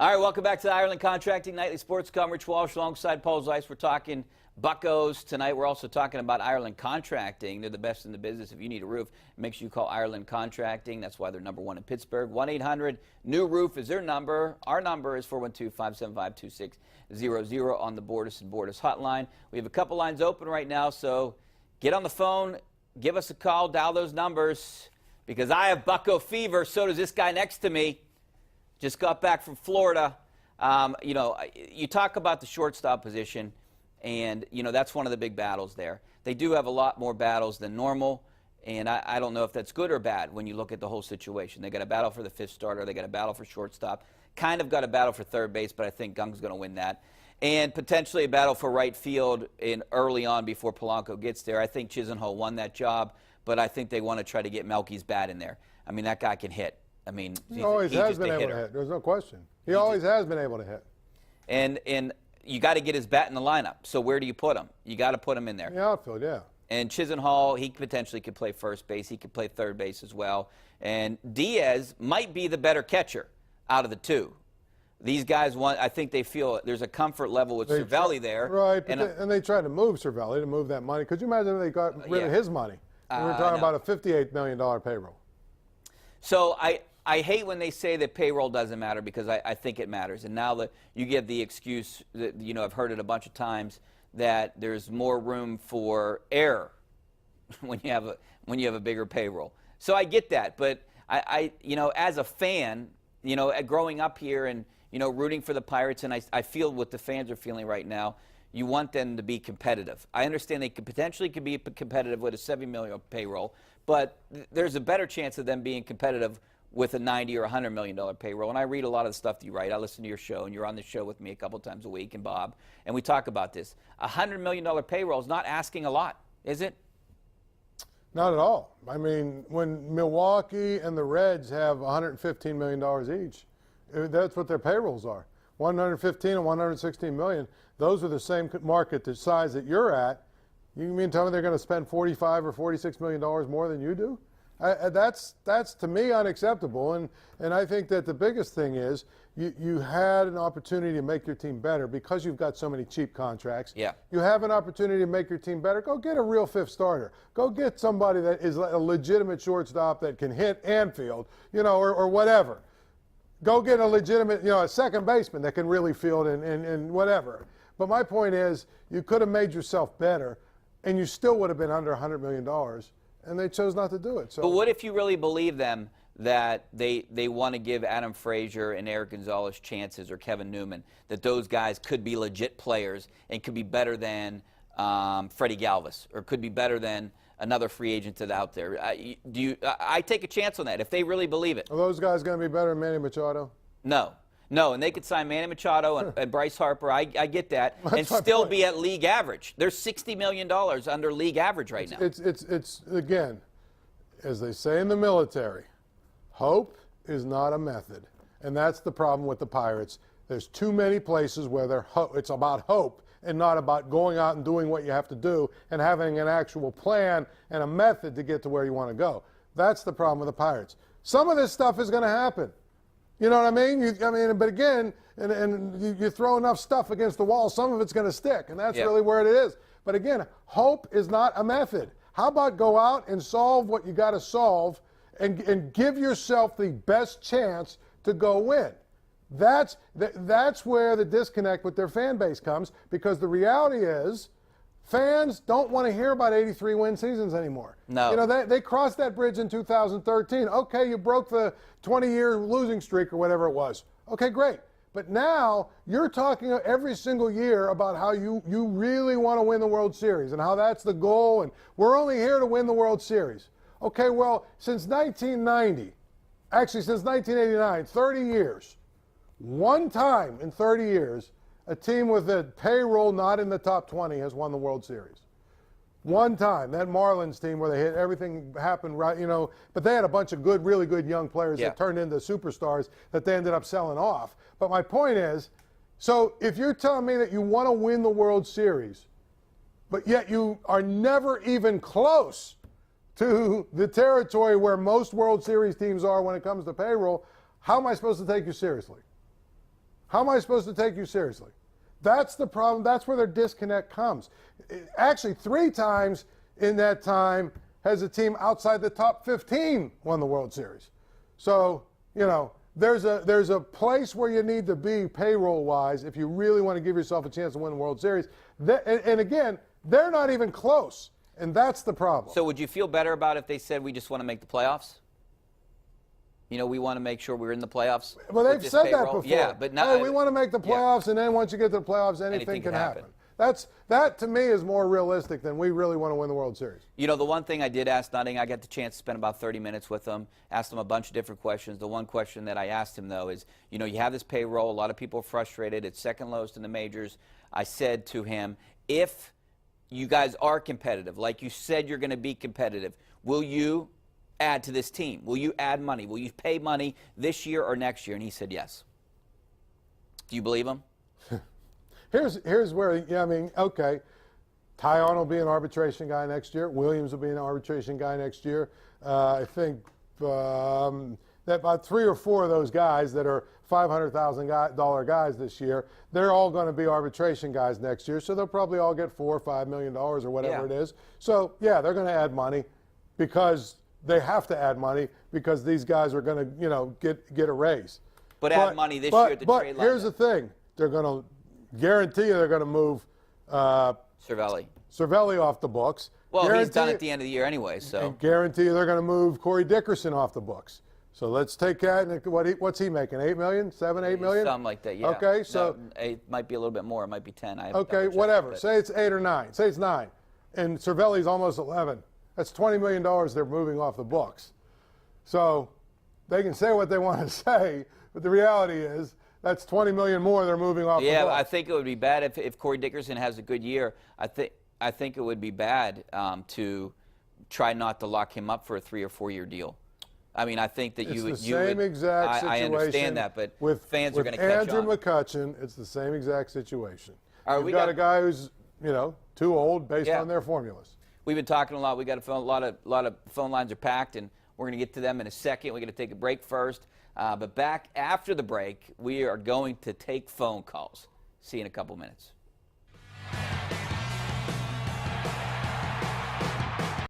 All right, welcome back to the Ireland Contracting Nightly Sports Coverage. Walsh alongside Paul Zeise. We're talking Buccos tonight. We're also talking about Ireland Contracting. They're the best in the business. If you need a roof, make sure you call Ireland Contracting. That's why they're #1 in Pittsburgh. 1-800-NEW-ROOF is their number. Our number is 412-575-2600 on the Borders and Borders hotline. We have a couple lines open right now, so get on the phone, give us a call, dial those numbers, because I have Bucco fever. So does this guy next to me. Just got back from Florida. You talk about the shortstop position, and, that's one of the big battles there. They do have a lot more battles than normal, and I don't know if that's good or bad when you look at the whole situation. They got a battle for the fifth starter. They got a battle for shortstop. Kind of got a battle for third base, but I think Gung's going to win that. And potentially a battle for right field early on before Polanco gets there. I think Chisenhall won that job, but I think they want to try to get Melky's bat in there. I mean, that guy can hit. I mean, he always has been able to hit. There's no question. He always has been able to hit. And you got to get his bat in the lineup. So where do you put him? You got to put him in there. The outfield, yeah. And Chisenhall, he potentially could play first base. He could play third base as well. And Diaz might be the better catcher out of the two. These guys I think they feel there's a comfort level with Cervelli there. Right, and they tried to move Cervelli to move that money. Could you imagine if they got rid of his money? We were talking about a $58 million payroll. So I hate when they say that payroll doesn't matter, because I think it matters. And now that you get the excuse that, I've heard it a bunch of times, that there's more room for error when you have a bigger payroll. So I get that, but I as a fan, growing up here and rooting for the Pirates, and I feel what the fans are feeling right now. You want them to be competitive. I understand they could potentially be competitive with a $7 million payroll, but there's a better chance of them being competitive with a $90 or $100 million payroll. And I read a lot of the stuff that you write. I listen to your show, and you're on the show with me a couple times a week, and Bob, and we talk about this. A $100 million payroll is not asking a lot, is it? Not at all. I mean, when Milwaukee and the Reds have $115 million each, that's what their payrolls are. 115 and 116 million. Those are the same market the size that you're at. You mean tell me they're going to spend $45 or $46 million more than you do? That's to me unacceptable, and I think that the biggest thing is you had an opportunity to make your team better because you've got so many cheap contracts. Yeah. You have an opportunity to make your team better. Go get a real fifth starter. Go get somebody that is a legitimate shortstop that can hit and field, or whatever. Go get a legitimate, a second baseman that can really field and whatever. But my point is, you could have made yourself better, and you still would have been under $100 million. And they chose not to do it. So. But what if you really believe them that they want to give Adam Frazier and Eric Gonzalez chances, or Kevin Newman, that those guys could be legit players and could be better than Freddie Galvis, or could be better than another free agent that's out there? I take a chance on that if they really believe it. Are those guys going to be better than Manny Machado? No, and they could sign Manny Machado and Bryce Harper. I get that, and still be at league average. They're $60 million under league average right now. It's again, as they say in the military, hope is not a method, and that's the problem with the Pirates. There's too many places where it's about hope and not about going out and doing what you have to do and having an actual plan and a method to get to where you want to go. That's the problem with the Pirates. Some of this stuff is going to happen. You know what I mean? But again, and you throw enough stuff against the wall, some of it's going to stick, and that's really where it is. But again, hope is not a method. How about go out and solve what you got to solve and give yourself the best chance to go win? That's where the disconnect with their fan base comes, because the reality is fans don't want to hear about 83-win seasons anymore. No. They crossed that bridge in 2013. Okay, you broke the 20-year losing streak or whatever it was. Okay, great. But now you're talking every single year about how you really want to win the World Series and how that's the goal, and we're only here to win the World Series. Okay, well, since 1990, actually since 1989, 30 years, one time in 30 years, a team with a payroll not in the top 20 has won the World Series. One time, that Marlins team where they hit, everything happened right, but they had a bunch of really good young players that turned into superstars that they ended up selling off. But my point is, so if you're telling me that you want to win the World Series, but yet you are never even close to the territory where most World Series teams are when it comes to payroll, how am I supposed to take you seriously? how am I supposed to take you seriously? That's the problem. That's where their disconnect comes. Actually, 3 times in that time has a team outside the top 15 won the World Series. So, you know, there's a place where you need to be payroll-wise if you really want to give yourself a chance to win the World Series. And again, they're not even close, and that's the problem. So would you feel better about if they said we just want to make the playoffs? You know, we want to make sure we're in the playoffs. Well, they've said that before. Yeah, but now hey, we want to make the playoffs, and then once you get to the playoffs, anything can happen. That to me is more realistic than we really want to win the World Series. You know, the one thing I did ask Nutting, I got the chance to spend about 30 minutes with him, asked him a bunch of different questions. The one question that I asked him, though, is, you know, you have this payroll. A lot of people are frustrated. It's second lowest in the majors. I said to him, if you guys are competitive, like you said you're going to be competitive, will you add to this team? Will you add money? Will you pay money this year or next year? And he said yes. Do you believe him? Here's where, yeah, I mean, okay, Tyon will be an arbitration guy next year. Williams will be an arbitration guy next year. I think that about 3 or 4 of those guys that are $500,000 guys this year, they're all going to be arbitration guys next year. So they'll probably all get $4 or $5 million or whatever it is. So, yeah, they're going to add money because they have to add money because these guys are going to, you know, get a raise. But add money this year at the trade line. But here's the thing. They're going to guarantee you they're going to move Cervelli off the books. Well, he's done at the end of the year anyway, so. And guarantee you they're going to move Corey Dickerson off the books. So let's take that. And what's he making? $8 million? $7, $8 million? Something like that, yeah. Okay, so. No, it might be a little bit more. It might be 10. Okay, whatever. Say it's 8 or 9. Say it's 9. And Cervelli's almost 11. That's $20 million they're moving off the books. So they can say what they want to say, but the reality is that's $20 million more they're moving off the books. Yeah, I think it would be bad if Corey Dickerson has a good year. I think it would be bad to try not to lock him up for a 3 or 4 year deal. I mean, I think that it's you the would. Same exact situation. I understand that, but fans are going to catch Andrew on. McCutchen, it's the same exact situation. All right, You've got a guy who's, you know, too old based on their formulas. We've been talking a lot. We got a lot of phone lines are packed, and we're going to get to them in a second. We're going to take a break first. But back after the break, we are going to take phone calls. See you in a couple minutes.